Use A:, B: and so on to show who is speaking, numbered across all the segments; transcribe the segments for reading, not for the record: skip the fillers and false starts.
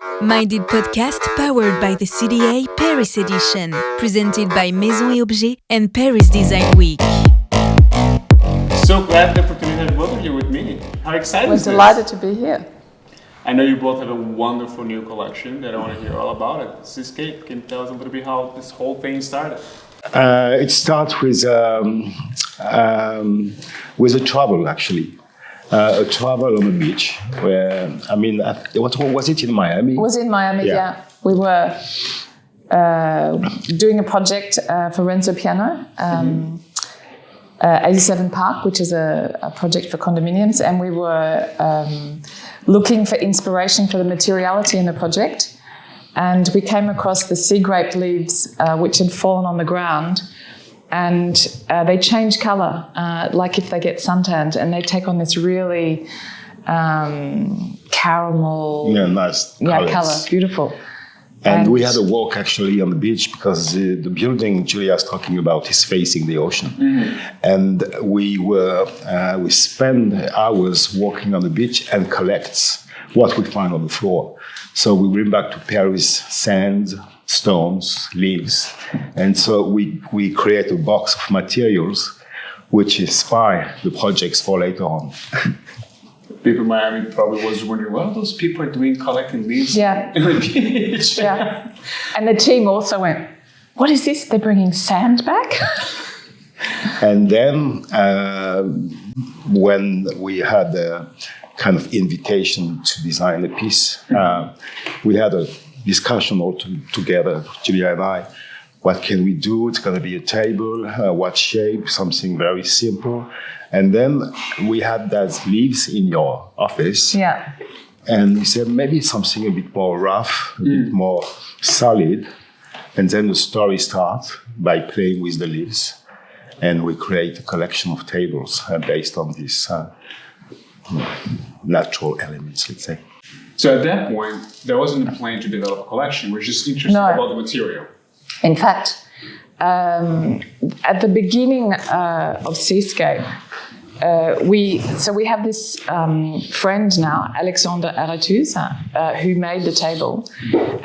A: Minded podcast powered by the CDA Paris edition, presented by Maison et Objets and Paris Design Week.
B: So glad the opportunity to have both of you with me. How exciting is this?
C: We're delighted to be here.
B: I know you both have a wonderful new collection that I want to hear all about it. Seascape, can you tell us a little bit how this whole thing started?
D: It starts with a travel, actually. A travel on the beach where, what was it in Miami?
C: It was in Miami, yeah. We were doing a project for Renzo Piano, 87 Park, which is a project for condominiums, and we were looking for inspiration for the materiality in the project. And we came across the sea grape leaves, which had fallen on the ground, and they change colour, like if they get suntanned, and they take on this really caramel,
D: nice
C: colour, beautiful.
D: And we had a walk actually on the beach because the building Julia is talking about is facing the ocean, and we spend hours walking on the beach and collects what we find on the floor. So we bring back to Paris sand, stones, leaves, and so we create a box of materials which inspire the projects for later on.
B: People in Miami probably was wondering what those people are doing collecting leaves
C: in
B: the beach.
C: Yeah, and the team also went, "What is this? They're bringing sand back?"
D: And then when we had a kind of invitation to design a piece, we had a discussion all together, Julia and I. What can we do? It's going to be a table. What shape? Something very simple. And then we had those leaves in your office.
C: Yeah.
D: And we said maybe something a bit more rough, a bit more solid. And then the story starts by playing with the leaves. And we create a collection of tables based on these natural elements, let's say.
B: So at that point, there wasn't a plan to develop a collection. We're just interested about the material.
C: In fact, at the beginning of Seascape, we have this friend now, Alexander Aretus, who made the table,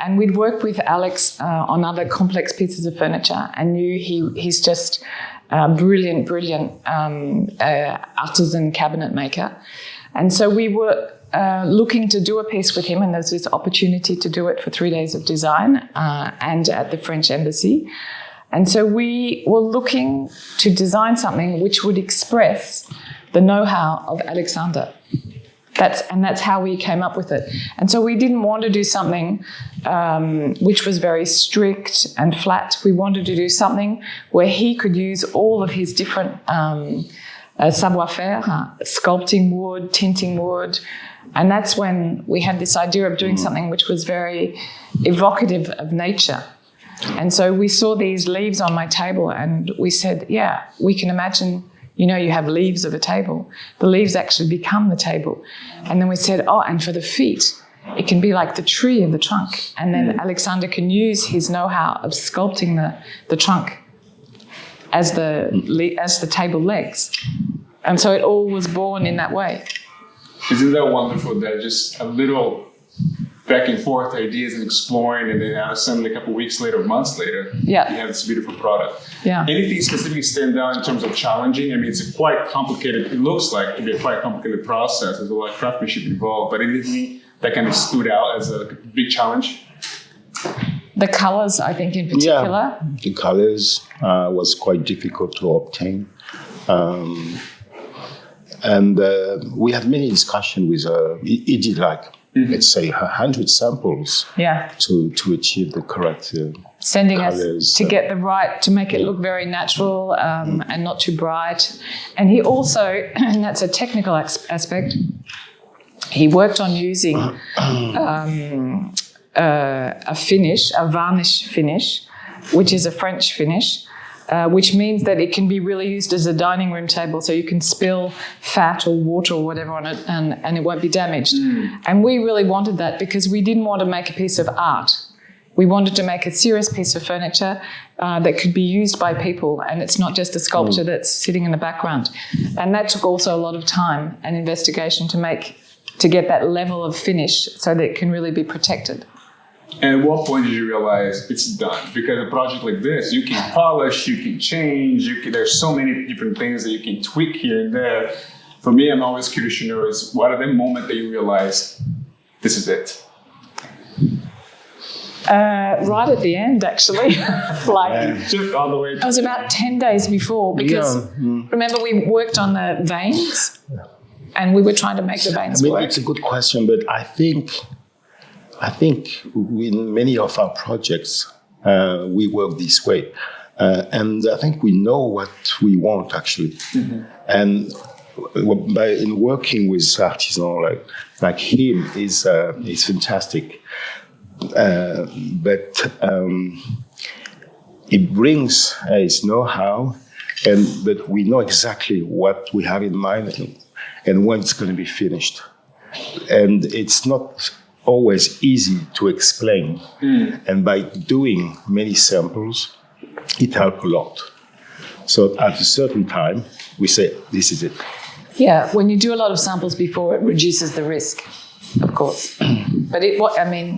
C: and we'd worked with Alex on other complex pieces of furniture, and knew he's just brilliant artisan cabinet maker, and so we were looking to do a piece with him, and there was this opportunity to do it for 3 days of design and at the French embassy. And so we were looking to design something which would express the know-how of Alexander. That's how we came up with it. And so we didn't want to do something which was very strict and flat. We wanted to do something where he could use all of his different savoir-faire, sculpting wood, tinting wood. And that's when we had this idea of doing something which was very evocative of nature. And so we saw these leaves on my table and we said, yeah, we can imagine, you have leaves of a table. The leaves actually become the table. And then we said, and for the feet, it can be like the tree of the trunk. And then Alexander can use his know-how of sculpting the trunk as the table legs. And so it all was born in that way.
B: Isn't that wonderful that just a little back and forth ideas and exploring, and then suddenly a couple of weeks later, months later, you have this beautiful product.
C: Yeah.
B: Anything specifically stand out in terms of challenging? I mean, it's a quite complicated, it looks like to be a quite complicated process. There's a lot of craftsmanship involved, but anything that kind of stood out as a big challenge?
C: The colors, I think, in particular.
D: Yeah, the colors was quite difficult to obtain. And we had many discussions with, he did let's say 100 samples to achieve the correct
C: sending
D: colors,
C: us to get the right, to make it look very natural and not too bright. And he also, and that's a technical aspect, he worked on using a finish, a varnish finish, which is a French finish, which means that it can be really used as a dining room table, so you can spill fat or water or whatever on it and it won't be damaged. And we really wanted that because we didn't want to make a piece of art. We wanted to make a serious piece of furniture that could be used by people, and it's not just a sculpture that's sitting in the background. And that took also a lot of time and investigation to get that level of finish so that it can really be protected.
B: And at what point did you realize it's done? Because a project like this, you can polish, you can change, there's so many different things that you can tweak here and there. For me, I'm always curious to know is what are the moment that you realize this is it?
C: Right at the end, actually.
B: Just all the way.
C: It was about 10 days before because remember we worked on the veins and we were trying to make the veins work.
D: It's a good question, but I think in many of our projects, we work this way. And I think we know what we want, actually. Mm-hmm. And in working with artisans like him is fantastic. But it brings his know-how, but we know exactly what we have in mind and when it's going to be finished. And it's not always easy to explain. And by doing many samples, it helps a lot. So at a certain time, we say, this is it.
C: Yeah, when you do a lot of samples before, it reduces the risk, of course. But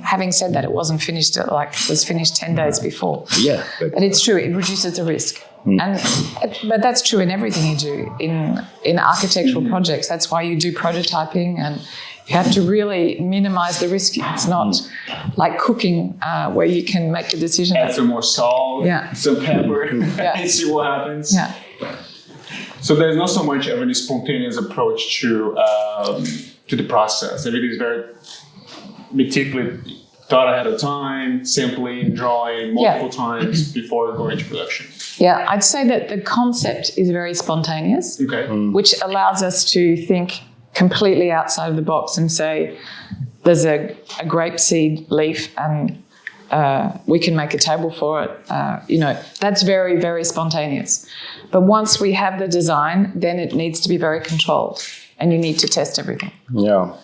C: having said that, it wasn't finished, it was finished 10 days before.
D: Yeah.
C: But it's true, it reduces the risk. But that's true in everything you do. In architectural projects, that's why you do prototyping and you have to really minimize the risk. It's not like cooking where you can make a decision.
B: Add some more salt, some pepper, and see what happens.
C: Yeah.
B: So there's not so much of any spontaneous approach to the process. Everything is very meticulously thought ahead of time, sampling, drawing multiple times before going to production.
C: Yeah, I'd say that the concept is very spontaneous, which allows us to think completely outside of the box and say, there's a grape seed leaf and we can make a table for it. That's very, very spontaneous. But once we have the design, then it needs to be very controlled and you need to test everything.
D: Yeah.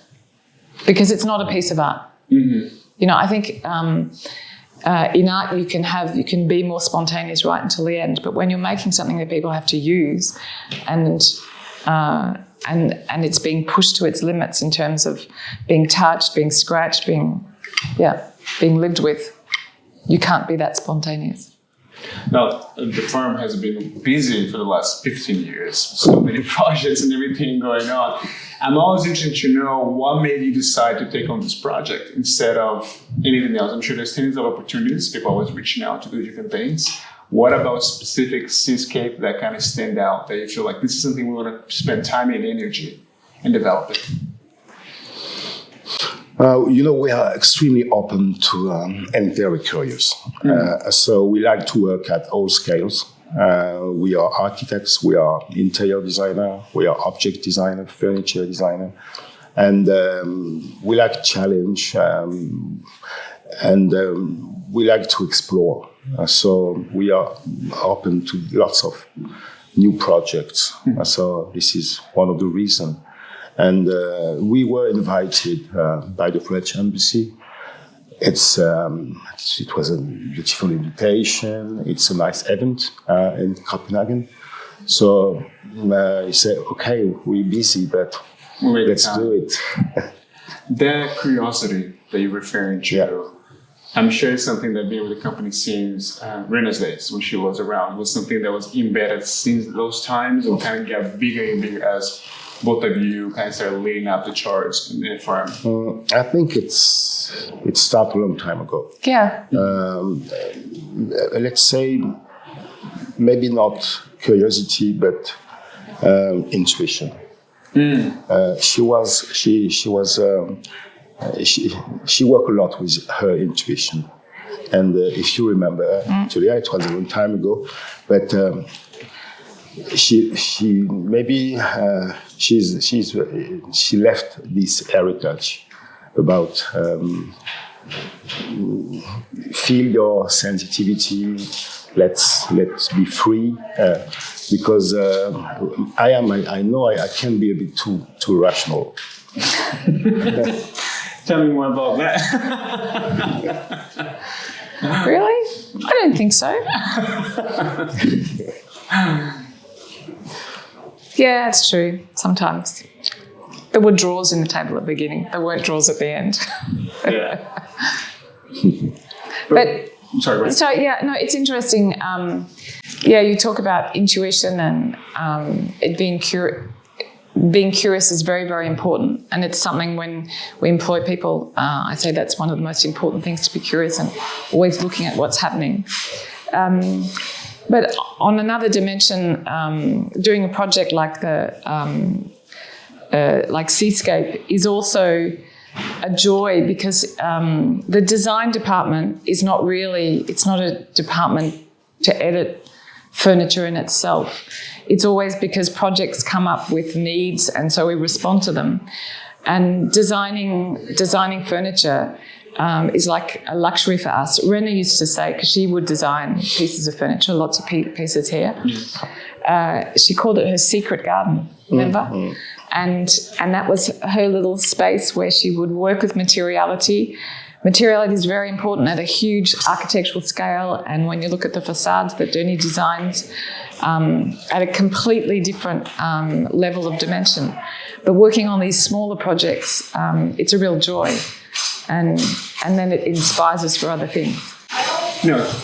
C: Because it's not a piece of art. Mm-hmm. I think in art you can be more spontaneous right until the end. But when you're making something that people have to use and it's being pushed to its limits in terms of being touched, being scratched, being lived with, you can't be that spontaneous.
B: Now, the firm has been busy for the last 15 years. So many projects and everything going on. I'm always interested to know what made you decide to take on this project instead of anything else. I'm sure there's tons of opportunities. People always reaching out to do different things. What about specific Seascape that kind of stand out, that you feel like this is something we want to spend time and energy in developing?
D: We are extremely open to and very curious. So we like to work at all scales. We are architects, we are interior designer, we are object designer, furniture designer, and we like challenge and we like to explore. So we are open to lots of new projects. So this is one of the reasons. And we were invited by the French embassy. It was a beautiful invitation. It's a nice event in Copenhagen. So he said, okay, we're busy, but let's do it.
B: That curiosity that you're referring to, I'm sure it's something that being with the company since Rena's days, when she was around, was something that was embedded since those times, or kind of got bigger and bigger as both of you kind of started leading up the charts in the firm?
D: I think it started a long time ago.
C: Yeah.
D: Let's say maybe not curiosity, but intuition. She worked a lot with her intuition, and if you remember, Julia, it was a long time ago, but. She left this heritage about feel your sensitivity. Let's be free because I know I can be a bit too rational.
B: Tell me more about that.
C: Really? I don't think so. Yeah, it's true. Sometimes. There were drawers in the table at the beginning. There weren't drawers at the end.
B: Yeah.
C: But
B: sorry, go ahead.
C: so yeah, no, it's interesting. You talk about intuition and it being curious is very, very important. And it's something when we employ people, I say that's one of the most important things, to be curious and always looking at what's happening. But on another dimension, doing a project like like Seascape is also a joy, because the design department is not a department to edit furniture in itself. It's always because projects come up with needs, and so we respond to them. And designing furniture is like a luxury for us. Rena used to say, because she would design pieces of furniture, lots of pieces here. She called it her secret garden, remember? Mm-hmm. And that was her little space where she would work with materiality. Materiality is very important at a huge architectural scale, and when you look at the facades that Denis designs, at a completely different level of dimension. But working on these smaller projects, it's a real joy, and then it inspires us for other things.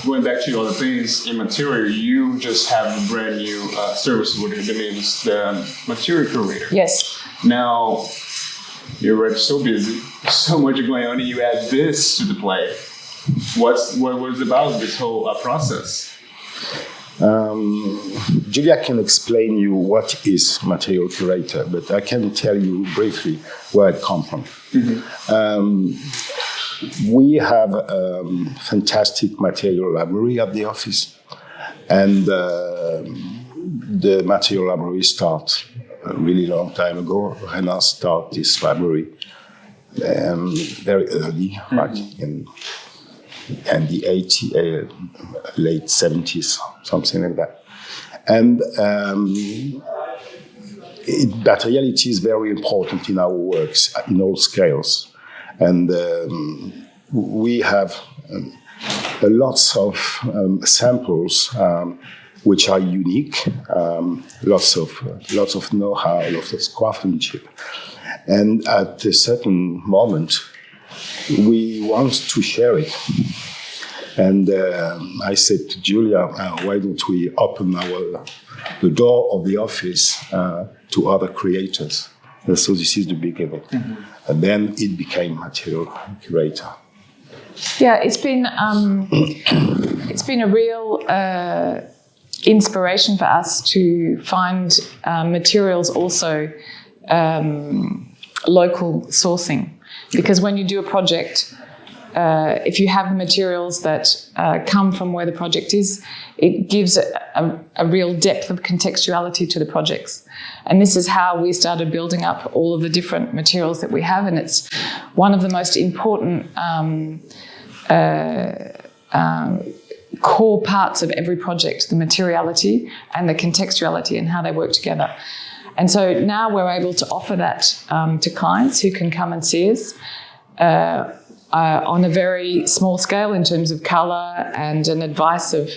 B: Going back to other things in material, you just have a brand new service with the name is the Material Curator.
C: Yes.
B: Now, you're already so busy, so much going on, and you add this to the play. What was about this whole process?
D: Julia can explain you what is Material Curator, but I can tell you briefly where it comes from. Mm-hmm. We have a fantastic material library at the office, and the material library started a really long time ago. Rena started this library very early, like in the late 70s, something like that. And materiality is very important in our works, in all scales. And we have lots of samples which are unique, lots of know-how, lots of craftsmanship. And at a certain moment, we want to share it. And I said to Julia, why don't we open the door of the office to other creators? And so this is the beginning. Mm-hmm. And then it became Material Curator.
C: Yeah, it's been a real inspiration for us to find materials also local sourcing. Because when you do a project, if you have materials that come from where the project is, it gives a real depth of contextuality to the projects. And this is how we started building up all of the different materials that we have. And it's one of the most important core parts of every project, the materiality and the contextuality and how they work together. And so now we're able to offer that to clients who can come and see us on a very small scale in terms of colour and an advice of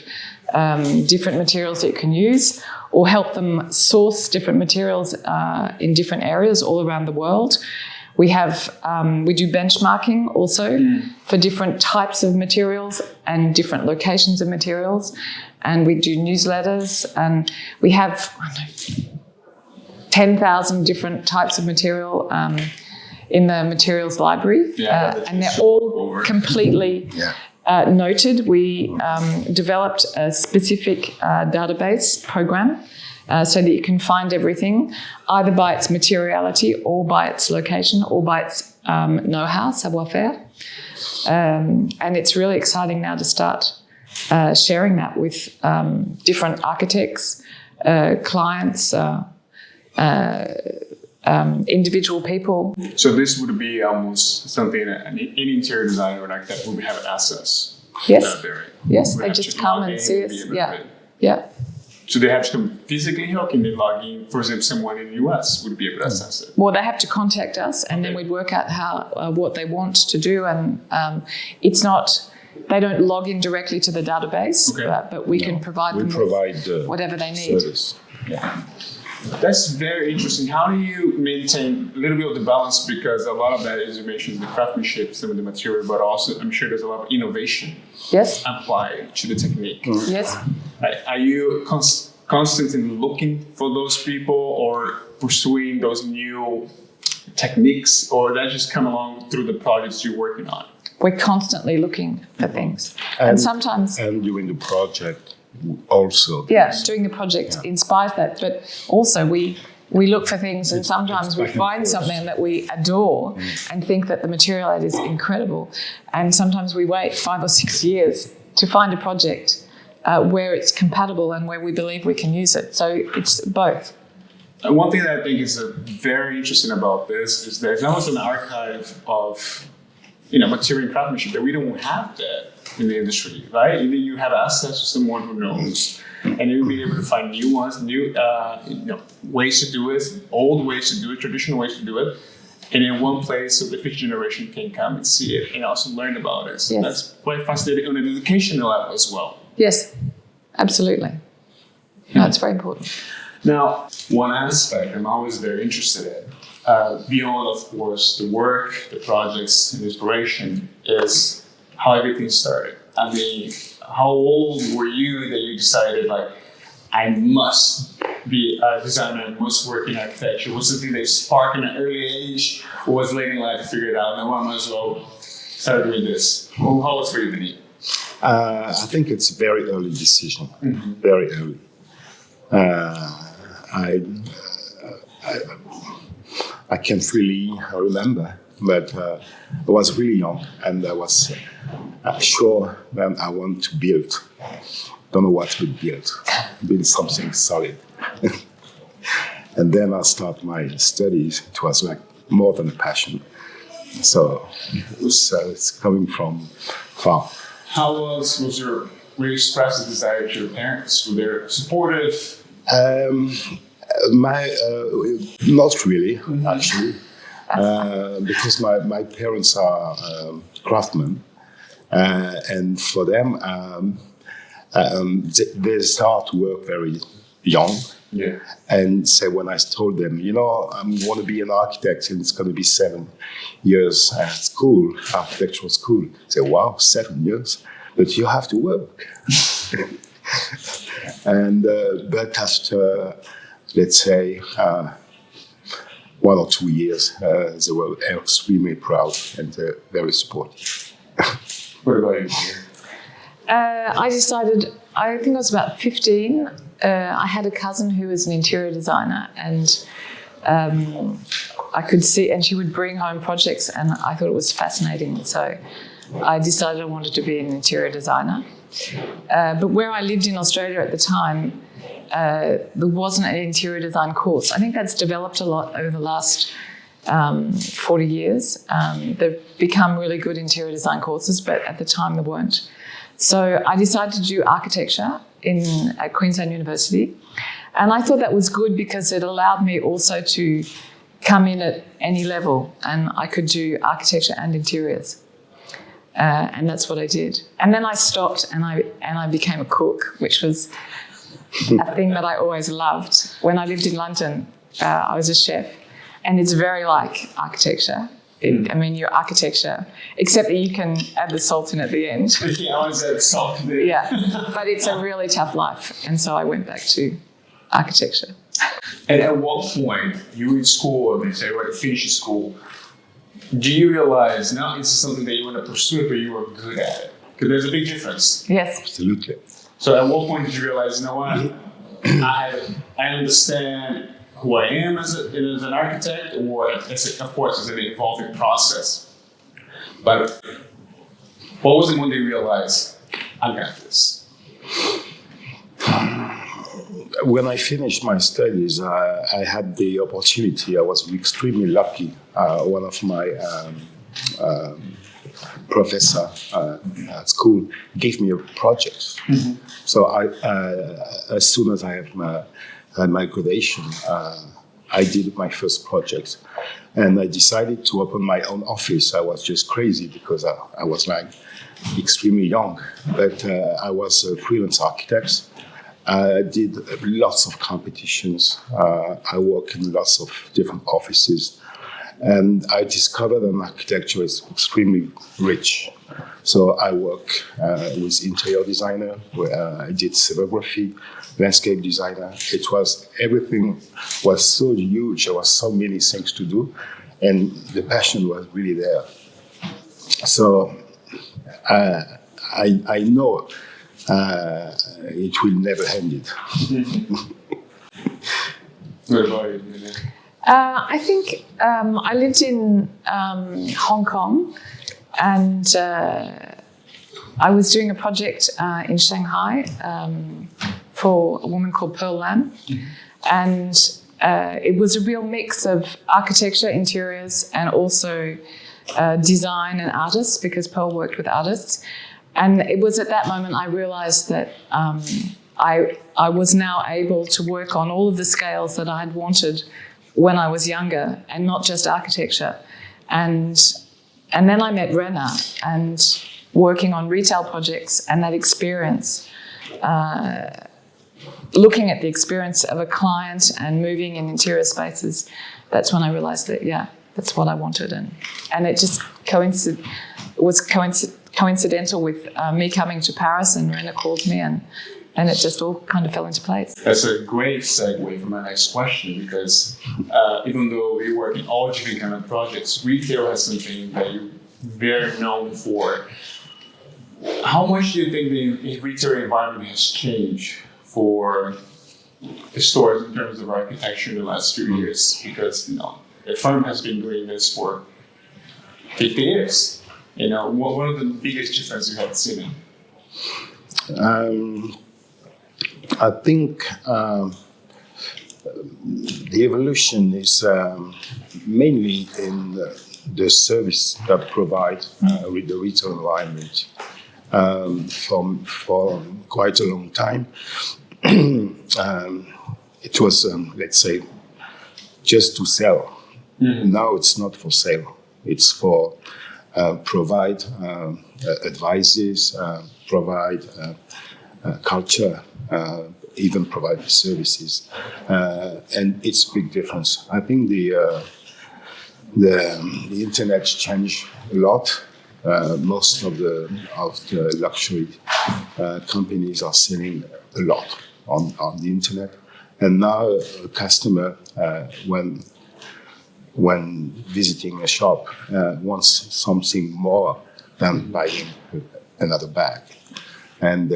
C: different materials that you can use, or help them source different materials in different areas all around the world. We do benchmarking also for different types of materials and different locations of materials, and we do newsletters, and we have 10,000 different types of material in the materials library, and they're all completely noted. We developed a specific database program so that you can find everything either by its materiality or by its location or by its know-how, savoir-faire. And it's really exciting now to start sharing that with different architects, clients, individual people.
B: So this would be almost something that any interior designer like that would have access.
C: Yes. Yes, they just come and see us. Yeah.
B: So they have to come physically here, or can they log in? For example, someone in the US would be able to access it.
C: Well, they have to contact us, and then we'd work out how what they want to do, and it's not. They don't log in directly to the database, but we can provide them with whatever they need.
D: Service. Yeah.
B: That's very interesting. How do you maintain a little bit of the balance? Because a lot of that is, you mentioned, the craftsmanship, some of the material, but also I'm sure there's a lot of innovation applied to the technique.
C: Yes.
B: Are you constantly looking for those people or pursuing those new techniques, or that just come along through the projects you're working on?
C: We're constantly looking for things. And sometimes...
D: And during the project also.
C: Yeah, doing the project inspires that. But also we look for things, and sometimes we find something that we adore and think that the materiality is incredible. And sometimes we wait 5 or 6 years to find a project where it's compatible and where we believe we can use it. So it's both.
B: And one thing that I think is very interesting about this is there's almost an archive of material and craftsmanship that we don't have that in the industry, right? Either you have access to someone who knows, and you'll be able to find new ones, new ways to do it, old ways to do it, traditional ways to do it, and in one place so the future generation can come and see it and also learn about it. So that's quite fascinating on an educational level as well.
C: Yes, absolutely. No, it's very important.
B: Now, one aspect I'm always very interested in, beyond, of course, the work, the projects, and inspiration, is how everything started. I mean, how old were you that you decided, like, I must be a designer, I must work in architecture? Was it something that sparked in an early age, or was late in life to figure it out? No, I might as well start doing this. Well, how was it for you, Denis?
D: I think it's a very early decision, very early. I can't really remember, but I was really young, and I was sure that I want to build. Don't know what to build something solid. And then I start my studies. It was like more than a passion. So it's coming from far.
B: How were you expressing the desire to your parents? Were they supportive?
D: Not really, actually, because my parents are craftsmen, and for them, they start to work very young.
B: Yeah.
D: And so when I told them, I want to be an architect, and it's going to be 7 years at school, architectural school, they say, wow, 7 years, but you have to work. And but after, let's say, 1 or 2 years, they were extremely proud and very supportive.
B: What about you?
C: I decided, I think I was about 15. I had a cousin who was an interior designer, and I could see, and she would bring home projects, and I thought it was fascinating. So I decided I wanted to be an interior designer. But where I lived in Australia at the time, there wasn't an interior design course. I think that's developed a lot over the last 40 years. They've become really good interior design courses, but at the time there weren't. So I decided to do architecture at Queensland University. And I thought that was good because it allowed me also to come in at any level, and I could do architecture and interiors. And that's what I did. And then I stopped and I became a cook, which was a thing that I always loved. When I lived in London, I was a chef, and it's very like architecture. Your architecture, except that you can add the salt in at the end.
B: Yeah, I always add salt in there.
C: Yeah, but it's a really tough life. And so I went back to architecture.
B: And at what point, you were in school, and they say, right, finish school, do you realize now it's something that you want to pursue, but you were good at it? Because there's a big difference.
C: Yes.
D: Absolutely.
B: So at what point did you realize, what? I understand who I am as an architect, or of course, it's an evolving process. But what was it when they realized, I got this?
D: When I finished my studies, I had the opportunity. I was extremely lucky. One of my professor at school gave me a project. Mm-hmm. So as soon as I had my graduation, I did my first project, and I decided to open my own office. I was just crazy because I was like extremely young, but I was a freelance architect. I did lots of competitions. I work in lots of different offices. And I discovered that architecture is extremely rich. So I work with interior designer, where I did scenography, landscape designer. Everything was so huge. There was so many things to do, and the passion was really there. So I know it will never end it.
B: What about you, Julia?
C: I think I lived in Hong Kong, and I was doing a project in Shanghai for a woman called Pearl Lam, and it was a real mix of architecture, interiors, and also design and artists, because Pearl worked with artists. And it was at that moment I realized that I was now able to work on all of the scales that I had wanted when I was younger, and not just architecture. And then I met Rena, and working on retail projects, and that experience, looking at the experience of a client and moving in interior spaces, that's when I realized that, yeah, that's what I wanted. And it just was coincidental with me coming to Paris, and Rena called me, and it just all kind of fell into place.
B: That's a great segue for my next question, because even though you work in all different kind of projects, retail has something that you're very known for. How much do you think the retail environment has changed for the stores in terms of architecture in the last few years? Because, the firm has been doing this for 50 years. What are the biggest differences you have seen?
D: I think the evolution is mainly in the service that provide with the retail environment. For quite a long time, it was, let's say, just to sell. Mm-hmm. Now it's not for sale. It's for provide advices, provide culture, even provide services, and it's a big difference. I think the internet changed a lot. Most of the luxury companies are selling a lot on the internet, and now a customer when visiting a shop wants something more than buying another bag, and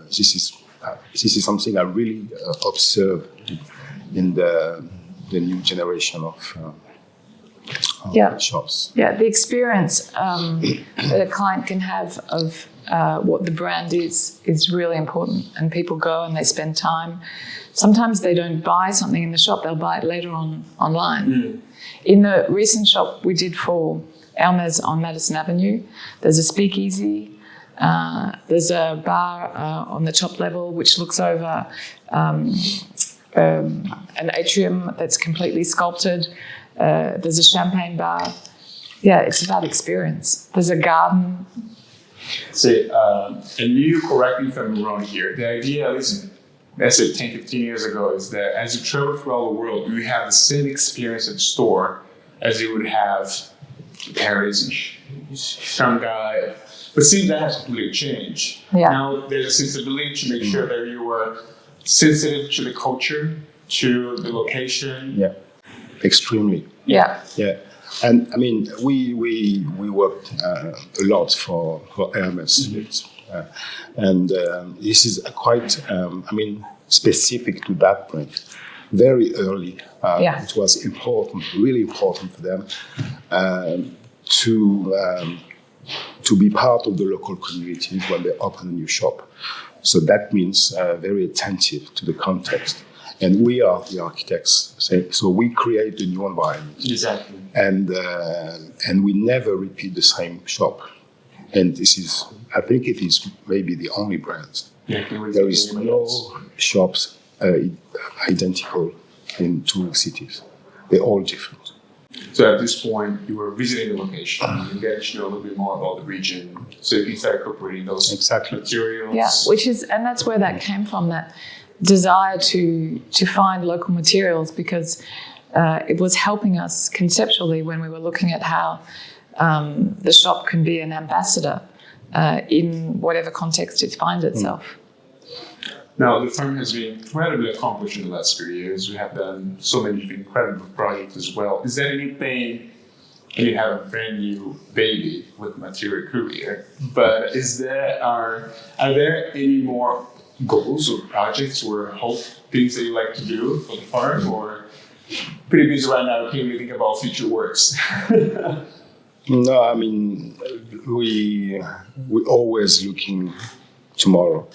D: this is something I really observe in the new generation of shops.
C: Yeah, the experience that a client can have of what the brand is really important, and people go and they spend time. Sometimes they don't buy something in the shop, they'll buy it later on online. Mm. In the recent shop we did for Hermès on Madison Avenue, there's a speakeasy, there's a bar on the top level which looks over an atrium that's completely sculpted. There's a champagne bar. Yeah, it's about experience. There's a garden.
B: See, and you correct me if I'm wrong here. The idea, at least, let's say 10, 15 years ago, is that as you travel throughout the world, you have the same experience at the store as you would have in Paris, Shanghai. But see, that has completely changed.
C: Yeah.
B: Now there's a sensibility to make sure that you are sensitive to the culture, to the location.
D: Yeah, extremely.
C: Yeah.
D: Yeah. And I mean, we worked a lot for Hermès, and this is quite, specific to that brand. Very early, it was important, really important for them to be part of the local communities when they open a new shop. So that means very attentive to the context. And we are the architects, so we create the new environment.
B: Exactly.
D: And we never repeat the same shop. And this is, I think it is maybe the only brand.
B: Yeah,
D: there is no shops identical in two cities. They're all different.
B: So at this point, you were visiting the location, you get to know a little bit more about the region, so you can start incorporating those materials.
C: Yeah, and that's where that came from, that desire to find local materials, because it was helping us conceptually when we were looking at how the shop can be an ambassador in whatever context it finds itself.
B: Now, the firm has been incredibly accomplished in the last few years. We have done so many incredible projects as well. Is there anything, and you have a brand new baby with Material Curator, but are there any more goals or projects or things that you like to do for the firm, or pretty busy right now, can't really think about future works?
D: No, I mean, we always looking tomorrow.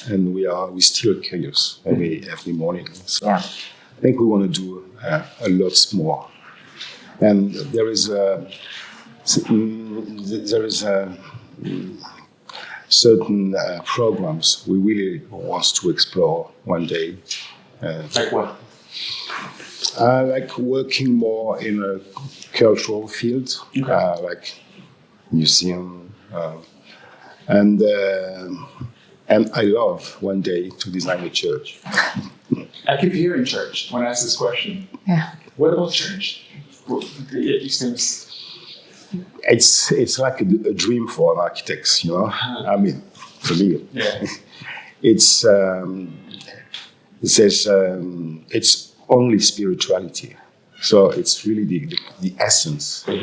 D: And we're still curious every morning. So I think we want to do a lot more. And there is certain programs we really want to explore one day.
B: Like what?
D: Like working more in a cultural field, like museum, and I love one day to design a church.
B: I keep hearing church when I ask this question.
C: Yeah.
B: What about church? It seems...
D: It's like a dream for an architect, you know. I mean, for me, it's only spirituality. So it's really the essence of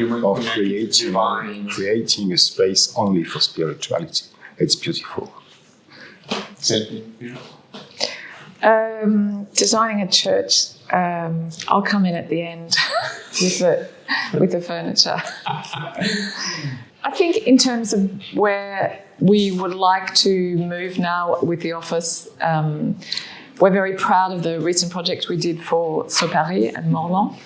D: creating a space only for spirituality. It's beautiful.
C: Designing a church, I'll come in at the end with the furniture. I think in terms of where we would like to move now with the office, we're very proud of the recent project we did for Paris and Morlan.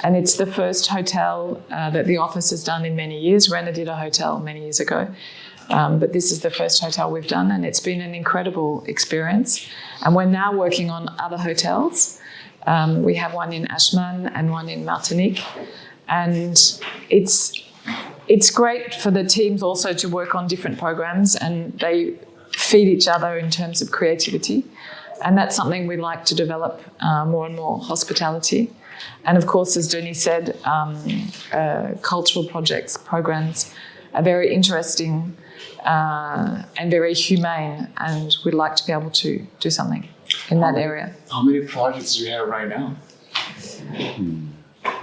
C: And it's the first hotel that the office has done in many years. Renner did a hotel many years ago. But this is the first hotel we've done, and it's been an incredible experience. And we're now working on other hotels. We have one in Ashman and one in Martinique. And it's great for the teams also to work on different programs, and they feed each other in terms of creativity. And that's something we like to develop more and more, hospitality. And of course, as Denis said, cultural programs are very interesting and very humane, and we'd like to be able to do something in that area.
B: How many projects do you have right now?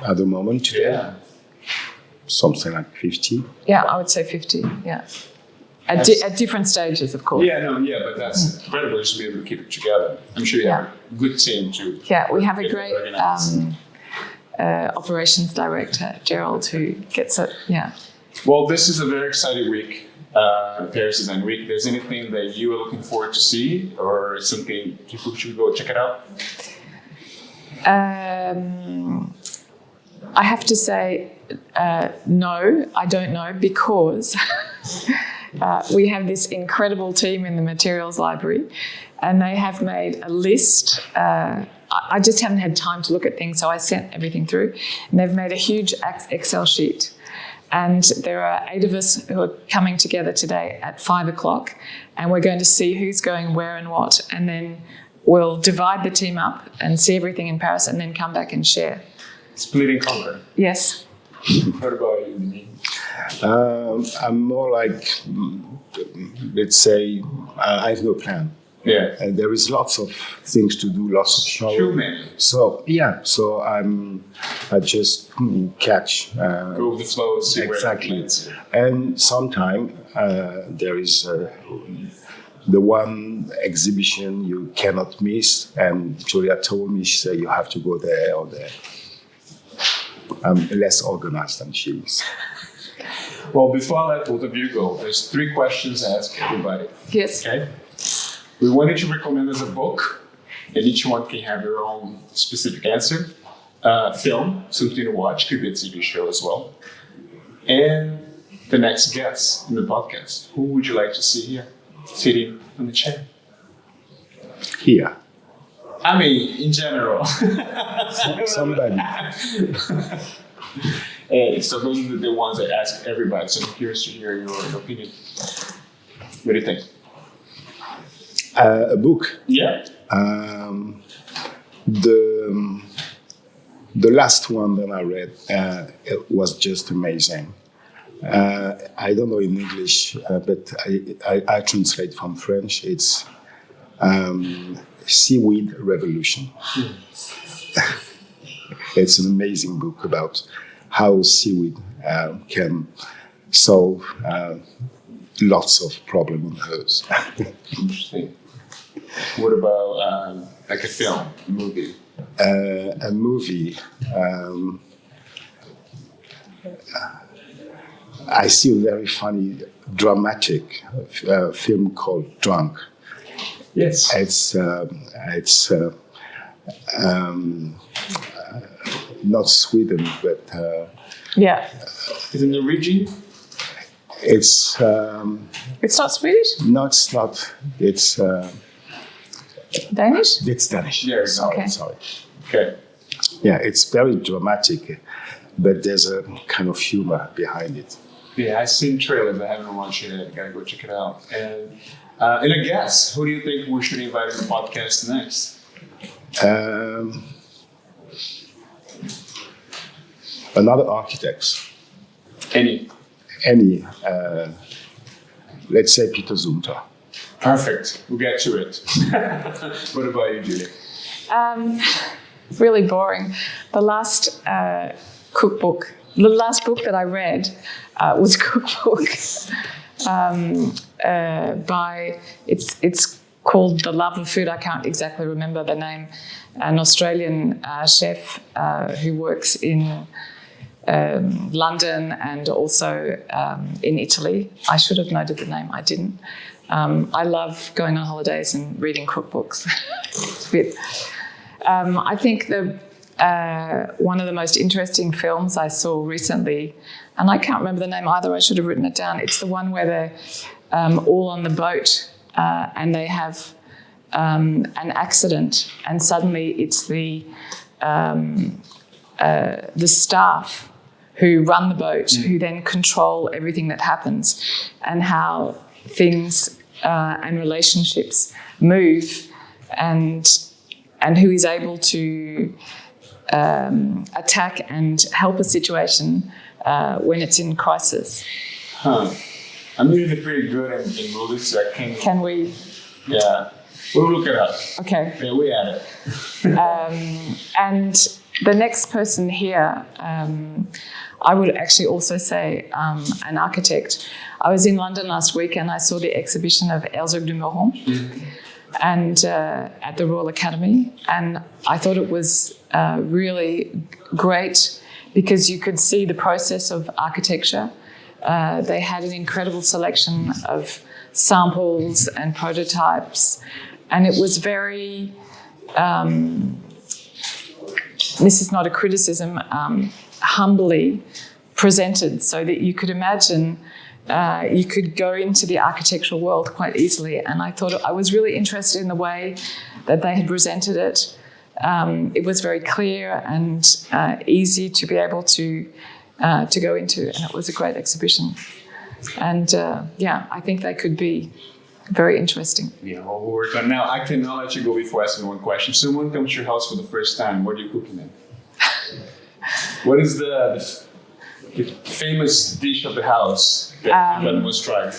D: At the moment today, something like 50.
C: Yeah, I would say 50, yeah. At different stages, of course.
B: But that's incredible to be able to keep it together. I'm sure you have a good team too.
C: Yeah, we have a great operations director, Gerald, who gets it,
B: Well, this is a very exciting week, Paris Design Week. There's anything that you are looking forward to see, or something people should go check it out?
C: I have to say, no, I don't know, because we have this incredible team in the materials library, and they have made a list. I just haven't had time to look at things, so I sent everything through. And they've made a huge Excel sheet. And there are 8 of us who are coming together today at 5 o'clock, and we're going to see who's going where and what, and then we'll divide the team up and see everything in Paris, and then come back and share.
B: Split and conquer.
C: Yes.
B: What about you, Denis?
D: I'm more like, let's say, I have no plan.
B: Yeah.
D: And there is lots of things to do, lots of shows.
B: Human.
D: So I just catch.
B: Go with the flow, see
D: exactly.
B: where it leads.
D: And sometimes there is the one exhibition you cannot miss, and Julia told me, she said, you have to go there or there. I'm less organized than she is.
B: Well, before I let both of you go, there's 3 questions I ask everybody.
C: Yes.
B: Okay? We wanted to recommend as a book, and each one can have their own specific answer. Film, something to watch, could be a TV show as well. And the next guest in the podcast. Who would you like to see here, sitting on the chair?
D: Here.
B: I mean, in general.
D: Somebody.
B: So those are the ones I ask everybody. So I'm curious to hear your opinion. What do you think?
D: A book.
B: Yeah.
D: The last one that I read, it was just amazing. I don't know in English, but I translate from French. It's Seaweed Revolution. It's an amazing book about how seaweed can solve lots of problems in Earth.
B: Interesting. What about like a film, a movie?
D: A movie. I see a very funny, dramatic film called Drunk.
B: Yes.
D: It's not Sweden, but
C: Yeah.
B: Is it Norwegian?
D: it's
C: It's not Swedish?
D: no, it's not. It's
C: Danish?
D: it's Danish.
B: Yeah,
C: okay.
D: Sorry.
B: Okay.
D: Yeah, it's very dramatic, but there's a kind of humor behind it.
B: Yeah, I've seen trailers. I haven't watched it yet. I gotta go check it out. And I guess, who do you think we should invite on the podcast next?
D: Another architects,
B: Any.
D: let's say Peter Zumthor.
B: Perfect. We'll get to it. What about you, Julia?
C: Really boring. The last cookbook, the last book that I read was a cookbook by, it's called The Love of Food. I can't exactly remember the name. An Australian chef who works in London and also in Italy. I should have noted the name, I didn't. I love going on holidays and reading cookbooks. I think one of the most interesting films I saw recently, and I can't remember the name either, I should have written it down. It's the one where they're all on the boat and they have an accident, and suddenly it's the staff who run the boat, who then control everything that happens, and how things and relationships move, and who is able to attack and help a situation when it's in crisis.
B: Huh. I'm usually pretty good in movies, so I can...
C: Can we?
B: Yeah. We'll look it up.
C: Okay.
B: Yeah, we had it.
C: And the next person here, I would actually also say an architect. I was in London last week and I saw the exhibition of Herzog de Meuron and at the Royal Academy, and I thought it was really great because you could see the process of architecture. They had an incredible selection of samples and prototypes, and it was very, this is not a criticism, humbly presented so that you could imagine you could go into the architectural world quite easily. And I thought I was really interested in the way that they had presented it. It was very clear and easy to be able to go into, and it was a great exhibition. And I think they could be very interesting.
B: Yeah, well, we'll work on. Now, I cannot let you go before asking one question. Someone comes to your house for the first time. What are you cooking then? What is the famous dish of the house that everyone must try?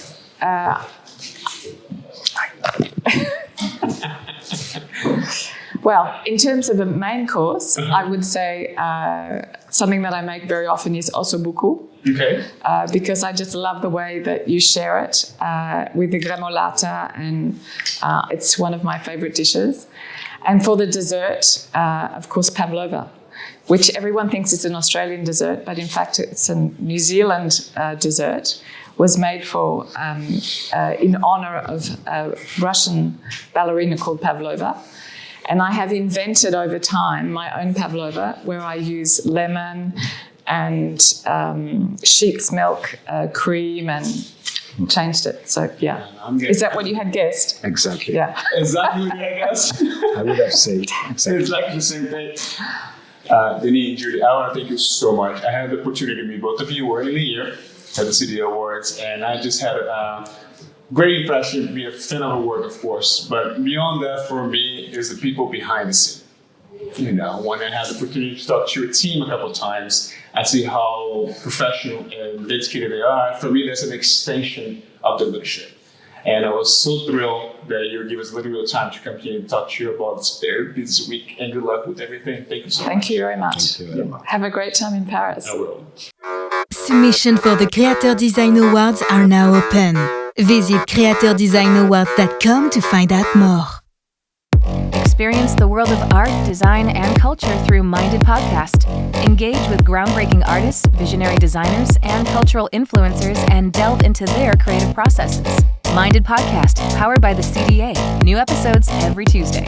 C: Well, in terms of a main course, I would say something that I make very often is ossobuco.
B: Okay.
C: Because I just love the way that you share it with the gremolata, and it's one of my favorite dishes. And for the dessert, of course, pavlova, which everyone thinks is an Australian dessert, but in fact it's a New Zealand dessert, was made for in honor of a Russian ballerina called Pavlova. And I have invented over time my own pavlova, where I use lemon and sheep's milk, cream, and changed it. So, yeah. Is that what you had guessed?
D: Exactly.
C: Yeah.
B: Exactly what I guessed.
D: I would have said exactly.
B: Exactly the same thing. Denis and Julia, I want to thank you so much. I had the opportunity to meet both of you early in the year at the City Awards, and I just had a great impression, be a fan of the work, of course, but beyond that, for me, is the people behind the scene. You know, when I had the opportunity to talk to your team a couple of times, I see how professional and dedicated they are. For me, that's an extension of the leadership. And I was so thrilled that you give us a little bit of time to come here and talk to you about this very busy week. And good luck with everything. Thank you so much.
C: Thank you very much.
D: Thank you very much.
C: Have a great time in Paris.
B: I will.
A: Submissions for the Creator Design Awards are now open. Visit creatordesignawards.com to find out more.
E: Experience the world of art, design, and culture through Minded Podcast. Engage with groundbreaking artists, visionary designers, and cultural influencers and delve into their creative processes. Minded Podcast, powered by the CDA. New episodes every Tuesday.